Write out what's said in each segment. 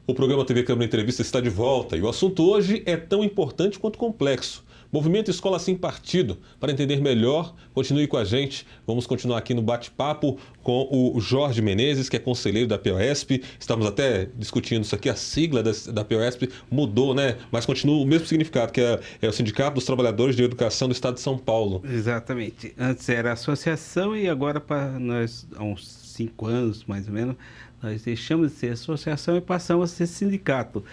O programa TV Câmara Entrevista está de volta e o assunto hoje é tão importante quanto complexo. Movimento Escola Sem Partido. Para entender melhor, continue com a gente. Vamos continuar aqui no bate-papo com o Jorge Menezes, que é conselheiro da POESP. Estamos até discutindo isso aqui, a sigla da POESP mudou, né? Mas continua o mesmo significado, que é o Sindicato dos Trabalhadores de Educação do Estado de São Paulo. Exatamente. Antes era associação e agora, nós, há uns 5 anos, mais ou menos, nós deixamos de ser associação e passamos a ser sindicato.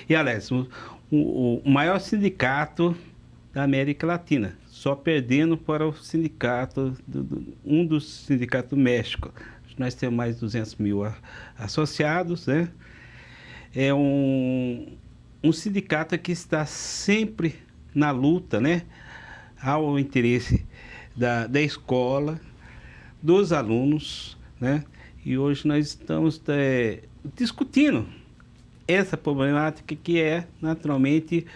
E, aliás, o maior sindicato da América Latina, só perdendo para o sindicato, um dos sindicatos do México. Nós temos mais de 200 mil associados, né? É um sindicato que está sempre na luta, né? Ao interesse da escola, dos alunos, né? E hoje nós estamos discutindo essa problemática que é, naturalmente,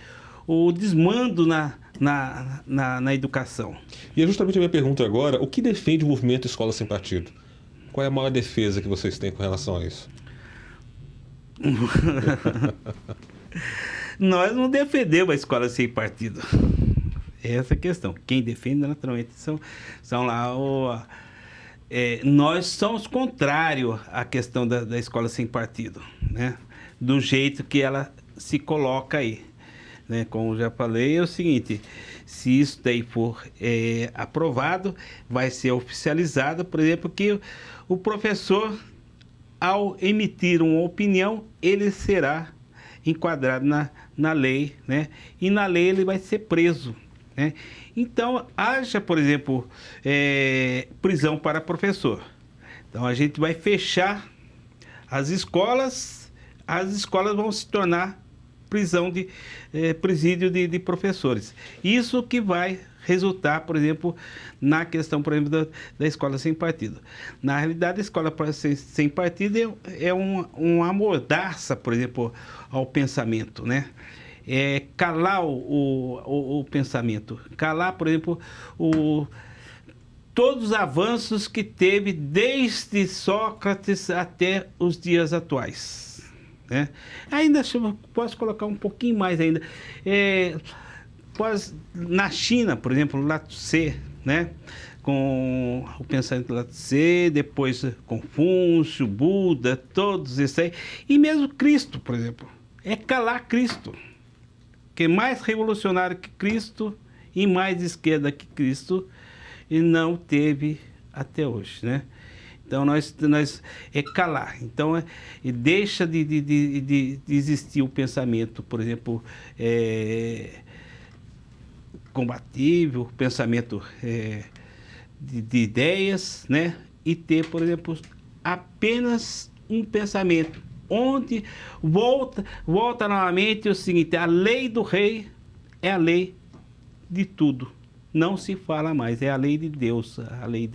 o desmando na educação. E é justamente a minha pergunta agora, o que defende o movimento Escola Sem Partido? Qual é a maior defesa que vocês têm com relação a isso? Nós não defendemos a escola sem partido. Essa é a questão. Quem defende, naturalmente, são lá nós somos contrários à questão da escola sem partido, né? Do jeito que ela se coloca aí, né? Como já falei, é o seguinte: se isso daí for aprovado, vai ser oficializado, por exemplo, que o professor, ao emitir uma opinião, ele será enquadrado na lei, né? E na lei ele vai ser preso, né? Então, haja, por exemplo, prisão para professor. Então, a gente vai fechar as escolas vão se tornar presídio de professores. Isso que vai resultar, por exemplo, na questão, por exemplo, da escola sem partido. Na realidade, a escola sem partido é uma mordaça, por exemplo, ao pensamento, né? Calar o pensamento, calar, por exemplo, todos os avanços que teve desde Sócrates até os dias atuais, né? Ainda posso colocar um pouquinho mais ainda. Na China, por exemplo, Lao Tse, né? Com o pensamento Lao Tse, depois Confúcio, Buda, todos esses aí, e mesmo Cristo, por exemplo, é calar Cristo, que é mais revolucionário que Cristo e mais de esquerda que Cristo, e não teve até hoje, né? Então, nós calar. Então, deixa de existir o pensamento, por exemplo, combatível, pensamento de ideias, né? E ter, por exemplo, apenas um pensamento, onde volta novamente o seguinte: a lei do rei é a lei de tudo. Não se fala mais, é a lei de Deus, a lei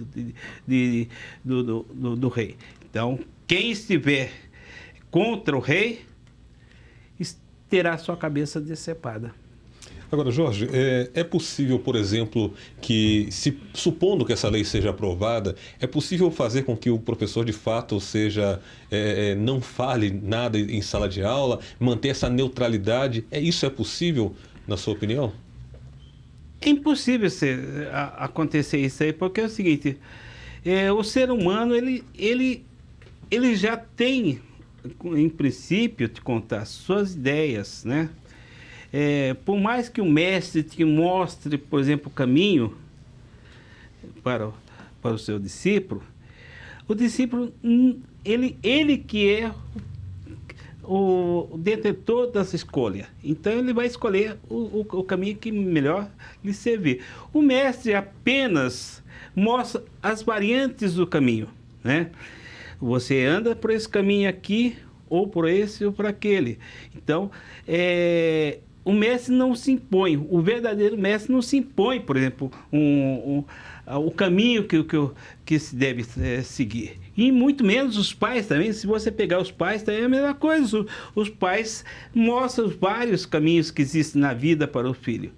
do rei. Então, quem estiver contra o rei terá sua cabeça decepada. Agora, Jorge, é possível, por exemplo, que, supondo que essa lei seja aprovada, é possível fazer com que o professor, de fato, não fale nada em sala de aula, manter essa neutralidade? Isso é possível, na sua opinião? É impossível acontecer isso aí, porque é o seguinte: o ser humano, ele já tem, em princípio, te contar suas ideias, né? Por mais que o mestre te mostre, por exemplo, o caminho para o seu discípulo, o discípulo, ele que é o detentor dessa escolha. Então, ele vai escolher o caminho que melhor lhe servir. O mestre apenas mostra as variantes do caminho, né? Você anda por esse caminho aqui, ou por esse, ou por aquele. Então, o mestre não se impõe, o verdadeiro mestre não se impõe, por exemplo, o caminho que se deve seguir. E muito menos os pais também. Se você pegar os pais, também é a mesma coisa. Os pais mostram os vários caminhos que existem na vida para o filho.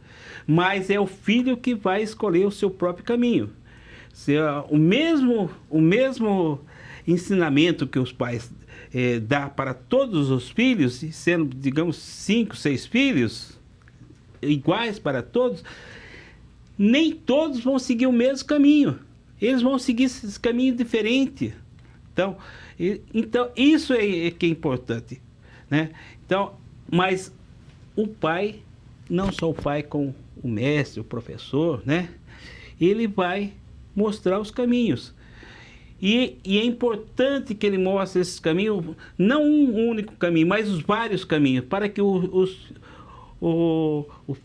Mas é o filho que vai escolher o seu próprio caminho. O mesmo ensinamento que os pais dar para todos os filhos, sendo, digamos, 5, 6 filhos, iguais para todos, nem todos vão seguir o mesmo caminho. Eles vão seguir esse caminho diferente. Então isso é que é importante, né? Então, mas o pai, não só o pai com o mestre, o professor, né? Ele vai mostrar os caminhos. E é importante que ele mostre esses caminhos, não um único caminho, mas os vários caminhos, para que o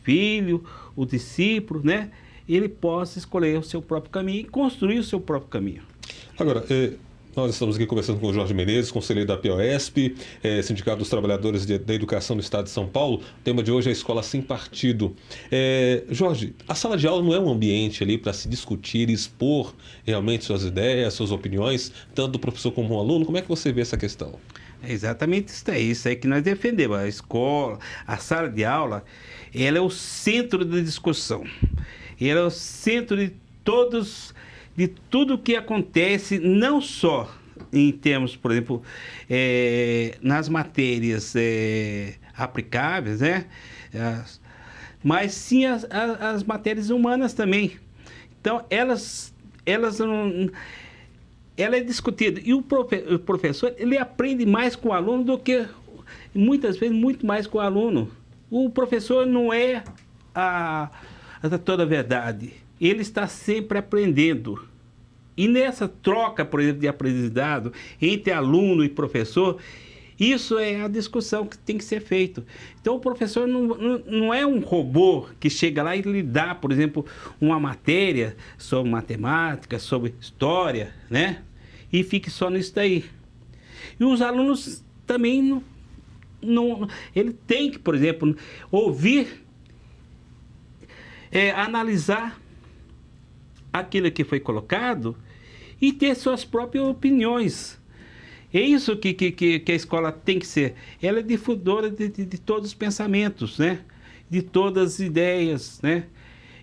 filho, o discípulo, né? Ele possa escolher o seu próprio caminho e construir o seu próprio caminho. Agora, nós estamos aqui conversando com o Jorge Menezes, conselheiro da POSP, Sindicato dos Trabalhadores da Educação do Estado de São Paulo. O tema de hoje é a escola sem partido. Jorge, a sala de aula não é um ambiente ali para se discutir e expor realmente suas ideias, suas opiniões, tanto do professor como do aluno? Como é que você vê essa questão? É exatamente isso aí que nós defendemos. A escola, a sala de aula, ela é o centro da discussão. Ela é o centro de tudo que acontece, não só em termos, por exemplo, nas matérias aplicáveis, né? Mas sim as matérias humanas também. Então, ela é discutida. E o professor, ele aprende mais com o aluno do que, muitas vezes, muito mais com o aluno. O professor não é toda a verdade. Ele está sempre aprendendo. E nessa troca, por exemplo, de aprendizado entre aluno e professor, isso é a discussão que tem que ser feita. Então, o professor não é um robô que chega lá e lhe dá, por exemplo, uma matéria sobre matemática, sobre história, né? E fique só nisso daí. E os alunos também ele tem que, por exemplo, ouvir, analisar aquilo que foi colocado e ter suas próprias opiniões. É isso que a escola tem que ser. Ela é difusora de todos os pensamentos, né? De todas as ideias, né?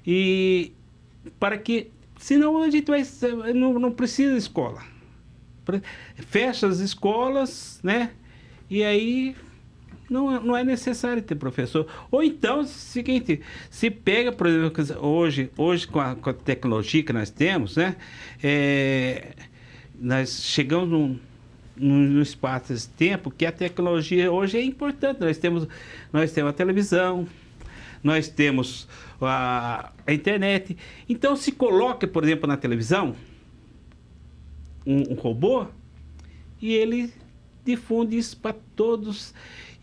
E para que, senão a gente não precisa de escola. Fecha as escolas, né? E aí não é necessário ter professor. Ou então, seguinte, se pega, por exemplo, hoje com a tecnologia que nós temos, né? Nós chegamos num espaço de tempo que a tecnologia hoje é importante. Nós temos a televisão, nós temos a internet. Então, se coloca, por exemplo, na televisão um robô e ele difunde isso para todos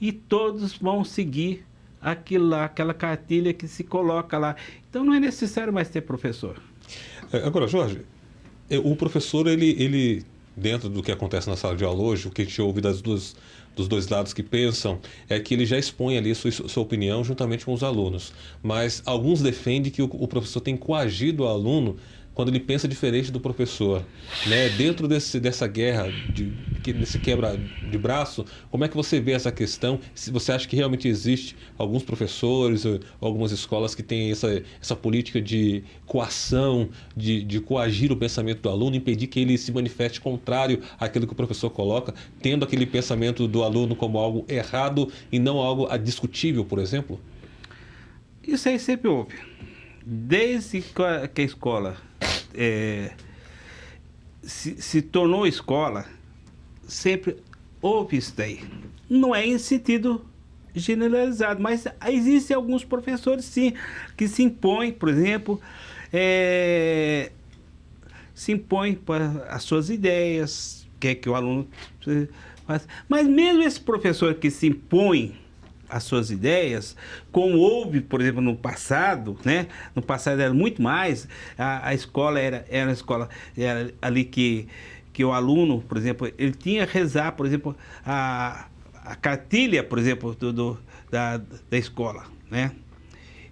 e todos vão seguir aquela cartilha que se coloca lá. Então, não é necessário mais ter professor. Agora, Jorge, o professor, ele dentro do que acontece na sala de aula hoje, o que a gente ouve dos dois lados que pensam, é que ele já expõe ali sua opinião juntamente com os alunos. Mas alguns defendem que o professor tem coagido o aluno quando ele pensa diferente do professor, né? Dentro dessa guerra, desse quebra de braço, como é que você vê essa questão? Se você acha que realmente existe alguns professores ou algumas escolas que têm essa política de coação, de coagir o pensamento do aluno, impedir que ele se manifeste contrário àquilo que o professor coloca, tendo aquele pensamento do aluno como algo errado e não algo discutível, por exemplo? Isso aí sempre houve. Desde que a escola se tornou escola, sempre houve isso daí. Não é em sentido generalizado, mas existem alguns professores, sim, que se impõem, por exemplo, se impõem para as suas ideias, quer que o aluno faça. Mas mesmo esse professor que se impõe as suas ideias, como houve, por exemplo, no passado, né? No passado era muito mais, a escola era uma escola ali que o aluno, por exemplo, ele tinha que rezar, por exemplo, a cartilha, por exemplo, da escola, né?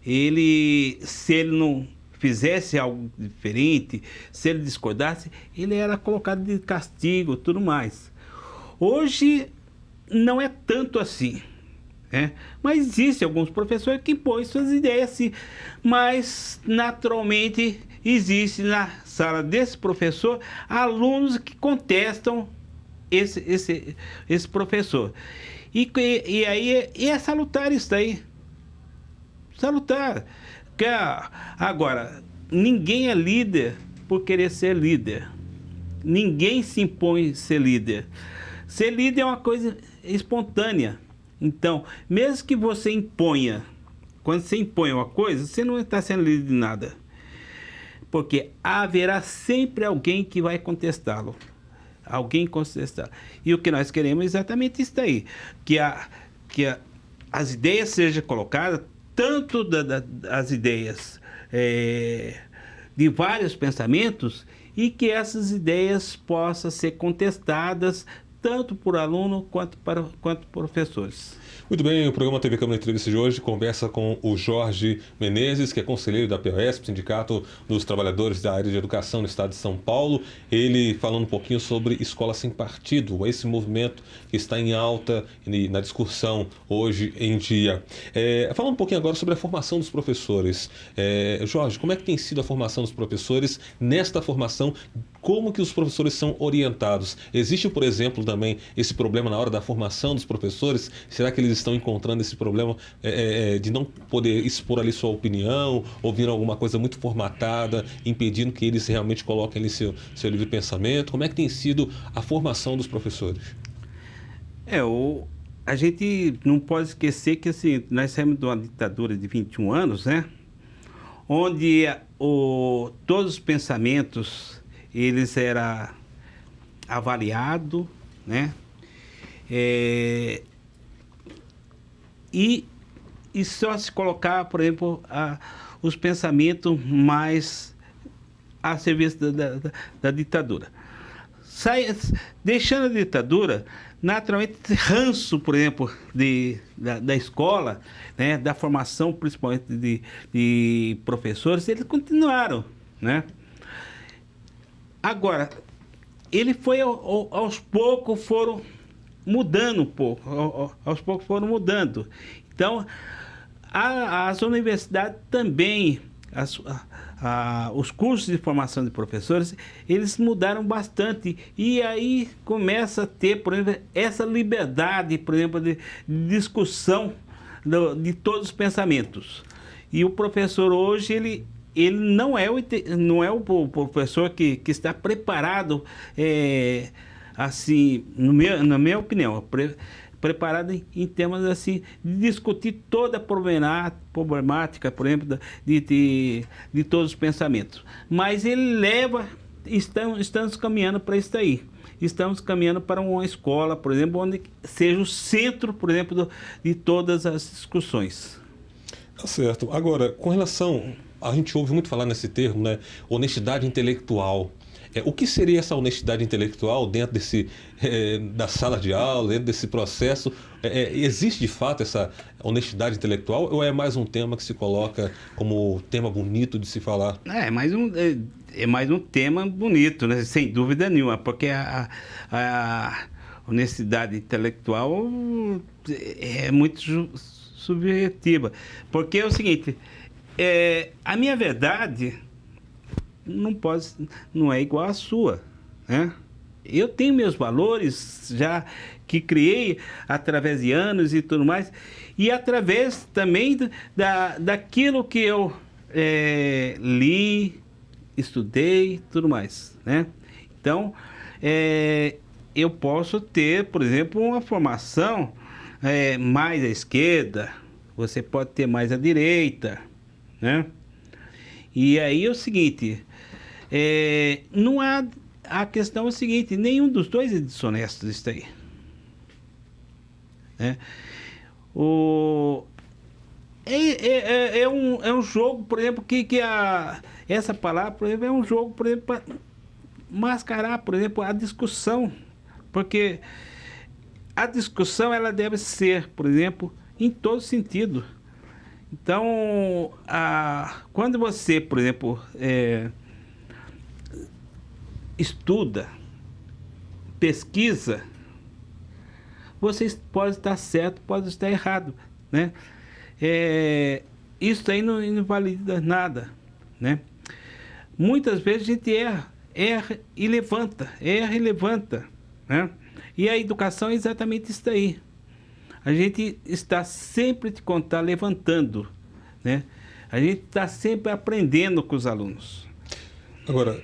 Se ele não fizesse algo diferente, se ele discordasse, ele era colocado de castigo, tudo mais. Hoje não é tanto assim. Mas existem alguns professores que impõem suas ideias, sim, mas naturalmente existe na sala desse professor alunos que contestam esse professor. E aí é salutar isso daí. Salutar. Agora, ninguém é líder por querer ser líder. Ninguém se impõe ser líder. Ser líder é uma coisa espontânea. Então, mesmo que você imponha, quando você impõe uma coisa, você não está sendo líder de nada. Porque haverá sempre alguém que vai contestá-lo. Alguém contestar. E o que nós queremos é exatamente isso daí. Que as ideias sejam colocadas, tanto as ideias de vários pensamentos, e que essas ideias possam ser contestadas tanto por aluno quanto por professores. Muito bem, o programa TV Câmara Entrevista de hoje conversa com o Jorge Menezes, que é conselheiro da POSP, Sindicato dos Trabalhadores da Área de Educação no Estado de São Paulo. Ele falando um pouquinho sobre Escola Sem Partido, esse movimento que está em alta na discussão hoje em dia. Falando um pouquinho agora sobre a formação dos professores. Jorge, como é que tem sido a formação dos professores? Nesta formação, como que os professores são orientados? Existe, por exemplo, também esse problema na hora da formação dos professores? Será que eles estão encontrando esse problema de não poder expor ali sua opinião, ouvir alguma coisa muito formatada, impedindo que eles realmente coloquem ali seu livre pensamento? Como é que tem sido a formação dos professores? A gente não pode esquecer que assim, nós saímos de uma ditadura de 21 anos, né? Onde todos os pensamentos eles eram avaliados, né? E só se colocar, por exemplo, os pensamentos mais a serviço da ditadura. Deixando a ditadura, naturalmente, ranço, por exemplo, da escola, né, da formação, principalmente de professores, eles continuaram, né? Agora, ele foi, aos poucos, foram mudando um pouco, aos poucos foram mudando. Então, as universidades também, os cursos de formação de professores, eles mudaram bastante. E aí começa a ter, por exemplo, essa liberdade, por exemplo, de discussão de todos os pensamentos. E o professor hoje, ele não é o professor que está preparado, assim, na minha opinião, preparado em temas assim, de discutir toda a problemática, por exemplo, de todos os pensamentos. Mas ele estamos caminhando para isso aí. Estamos caminhando para uma escola, por exemplo, onde seja o centro, por exemplo, de todas as discussões. Tá certo. Agora, com relação... A gente ouve muito falar nesse termo, né? Honestidade intelectual. O que seria essa honestidade intelectual dentro da sala de aula, dentro desse processo? Existe de fato essa honestidade intelectual ou é mais um tema que se coloca como tema bonito de se falar? É mais um tema bonito, né? Sem dúvida nenhuma, porque a honestidade intelectual é muito subjetiva. Porque é o seguinte... a minha verdade não é igual à sua, né? Eu tenho meus valores já que criei através de anos e tudo mais, e através também daquilo que eu li, estudei e tudo mais, né? Então, eu posso ter, por exemplo, uma formação mais à esquerda, você pode ter mais à direita, né? E aí é o seguinte, não há, a questão é o seguinte, nenhum dos dois é desonesto isso aí, né? É um jogo, por exemplo, essa palavra, por exemplo, é um jogo, por exemplo, para mascarar, por exemplo, a discussão, porque a discussão ela deve ser, por exemplo, em todo sentido. Então, quando você, por exemplo, estuda, pesquisa, você pode estar certo, pode estar errado, né? Isso aí não invalida nada, né? Muitas vezes a gente erra e levanta, né? E a educação é exatamente isso aí. A gente está sempre te contar levantando, né? A gente está sempre aprendendo com os alunos. Agora,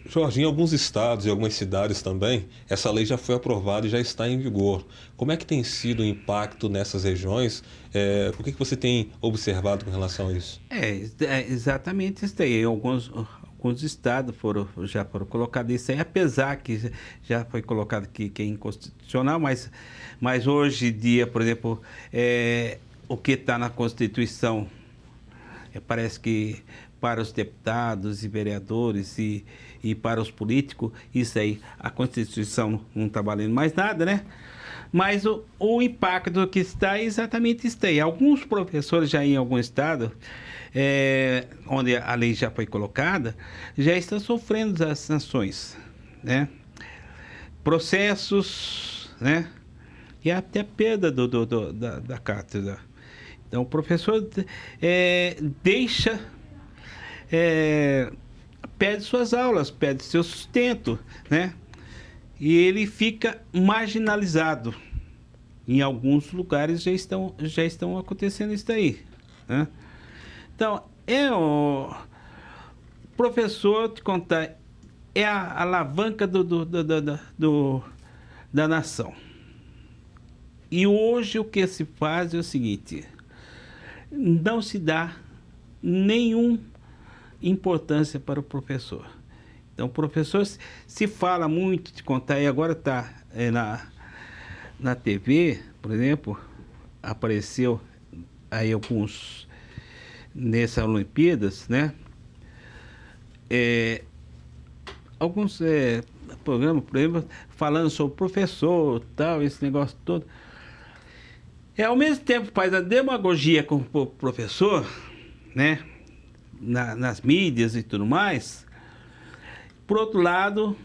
Jorge, em alguns estados e algumas cidades também, essa lei já foi aprovada e já está em vigor. Como é que tem sido o impacto nessas regiões? O que você tem observado com relação a isso? Exatamente isso aí. Alguns estados já foram colocados isso aí, apesar que já foi colocado que é inconstitucional, mas hoje em dia, por exemplo, o que está na Constituição, parece que para os deputados e vereadores e para os políticos, isso aí, a Constituição não está valendo mais nada, né? Mas o impacto que está é exatamente isso aí. Alguns professores já em algum estado, onde a lei já foi colocada, já estão sofrendo as sanções, né? Processos, né? E até perda da cátedra. Então, o professor perde suas aulas, perde seu sustento, né? E ele fica marginalizado. Em alguns lugares já estão acontecendo isso aí, né? Então, o professor, te contar, é a alavanca da nação. E hoje o que se faz é o seguinte: não se dá nenhuma importância para o professor. Então, o professor se fala muito, te contar, e agora está na TV, por exemplo, apareceu aí alguns nessas Olimpíadas, né? Alguns programas, por exemplo, falando sobre o professor, tal, esse negócio todo. Ao mesmo tempo faz a demagogia com o professor, né? Nas mídias e tudo mais. Por outro lado,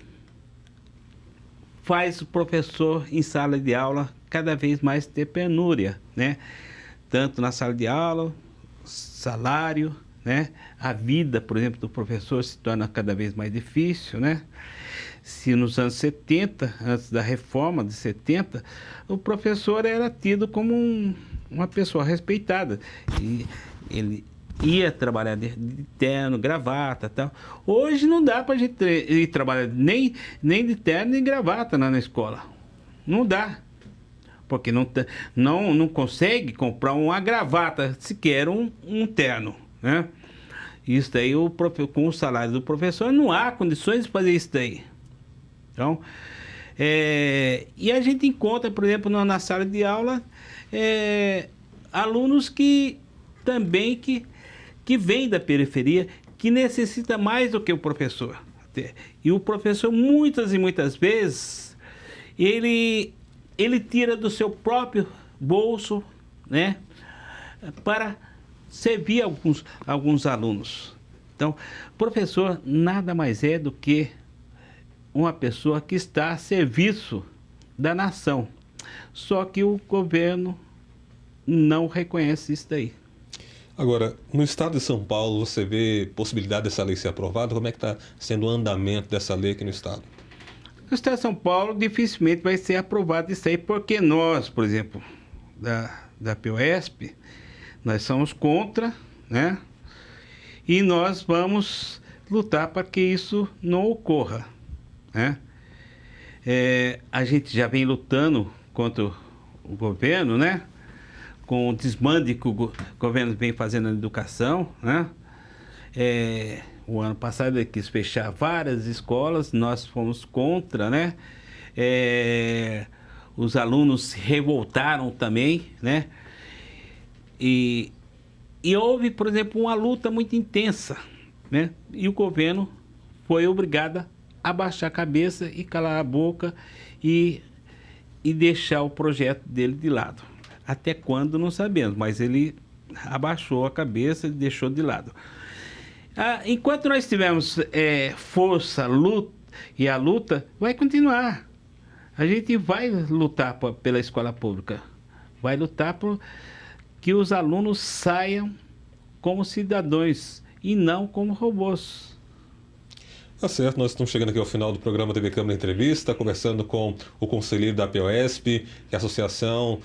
faz o professor em sala de aula cada vez mais ter penúria, né? Tanto na sala de aula, salário, né? A vida, por exemplo, do professor se torna cada vez mais difícil, né? Se nos anos 70, antes da reforma de 70, o professor era tido como uma pessoa respeitada. E ele ia trabalhar de terno, gravata e tal. Hoje não dá para a gente ir trabalhar nem de terno nem gravata na escola. Não dá. Porque não consegue comprar uma gravata, sequer um terno, né? Isso daí, com o salário do professor, não há condições de fazer isso daí. Então, e a gente encontra, por exemplo, na sala de aula, alunos que vêm da periferia, que necessita mais do que o professor. E o professor, muitas e muitas vezes, ele tira do seu próprio bolso, né, para servir alguns alunos. Então, professor nada mais é do que uma pessoa que está a serviço da nação. Só que o governo não reconhece isso daí. Agora, no estado de São Paulo, você vê possibilidade dessa lei ser aprovada? Como é que está sendo o andamento dessa lei aqui no estado? No estado de São Paulo, dificilmente vai ser aprovado isso aí, porque nós, por exemplo, da POESP, nós somos contra, né? E nós vamos lutar para que isso não ocorra, né? A gente já vem lutando contra o governo, né? Com o desmande que o governo vem fazendo na educação, né? O ano passado ele quis fechar várias escolas, nós fomos contra, né? Os alunos se revoltaram também, né? E houve, por exemplo, uma luta muito intensa, né? E o governo foi obrigado a baixar a cabeça e calar a boca e deixar o projeto dele de lado. Até quando, não sabemos, mas ele abaixou a cabeça e deixou de lado. Enquanto nós tivermos força, luta, e a luta vai continuar. A gente vai lutar pela escola pública. Vai lutar por que os alunos saiam como cidadãos e não como robôs. Tá certo, nós estamos chegando aqui ao final do programa TV Câmara Entrevista, conversando com o conselheiro da POSP, que é a Associação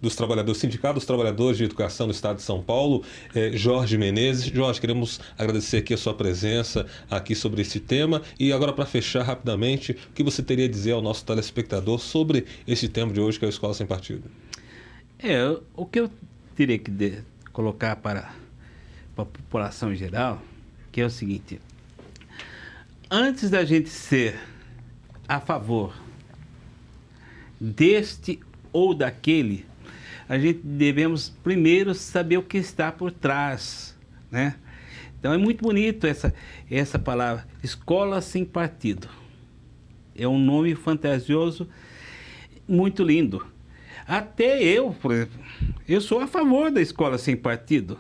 dos Trabalhadores, Sindicato dos Trabalhadores de Educação do Estado de São Paulo, Jorge Menezes. Jorge, queremos agradecer aqui a sua presença aqui sobre esse tema. E agora, para fechar rapidamente, o que você teria a dizer ao nosso telespectador sobre esse tema de hoje, que é a Escola Sem Partido? O que eu teria que colocar para a população em geral, que é o seguinte: antes da gente ser a favor deste ou daquele, a gente devemos primeiro saber o que está por trás, né? Então é muito bonito essa palavra, escola sem partido. É um nome fantasioso, muito lindo. Até eu, por exemplo, eu sou a favor da escola sem partido,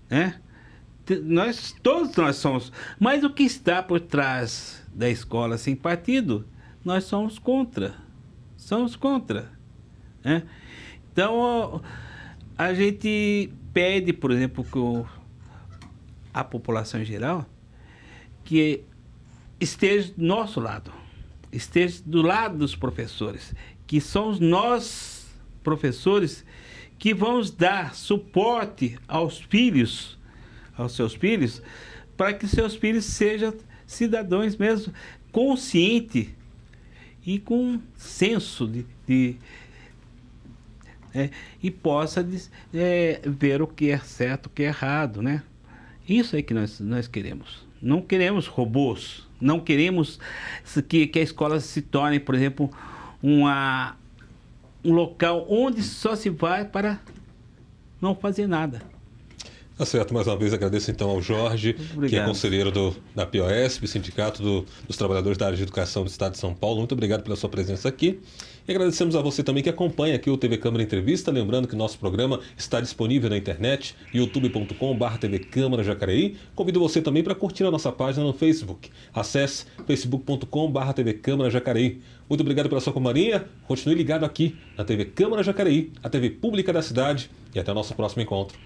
né? Todos nós somos, mas o que está por trás da escola sem partido, nós somos contra, né? Então, a gente pede, por exemplo, a população em geral, que esteja do nosso lado, esteja do lado dos professores, que somos nós, professores, que vamos dar suporte aos seus filhos, para que seus filhos sejam cidadãos mesmo, conscientes e com senso e possa ver o que é certo, o que é errado, né? Isso é que nós queremos. Não queremos robôs, não queremos que a escola se torne, por exemplo, um local onde só se vai para não fazer nada. Tá certo, mais uma vez agradeço então ao Jorge, Obrigado. Que é conselheiro da POSP, Sindicato dos Trabalhadores da Área de Educação do Estado de São Paulo. Muito obrigado pela sua presença aqui. E agradecemos a você também que acompanha aqui o TV Câmara Entrevista. Lembrando que nosso programa está disponível na internet, youtube.com/TV Câmara Jacareí. Convido você também para curtir a nossa página no Facebook. Acesse facebook.com/TV Câmara Jacareí. Muito obrigado pela sua companhia. Continue ligado aqui na TV Câmara Jacareí, a TV pública da cidade. E até o nosso próximo encontro.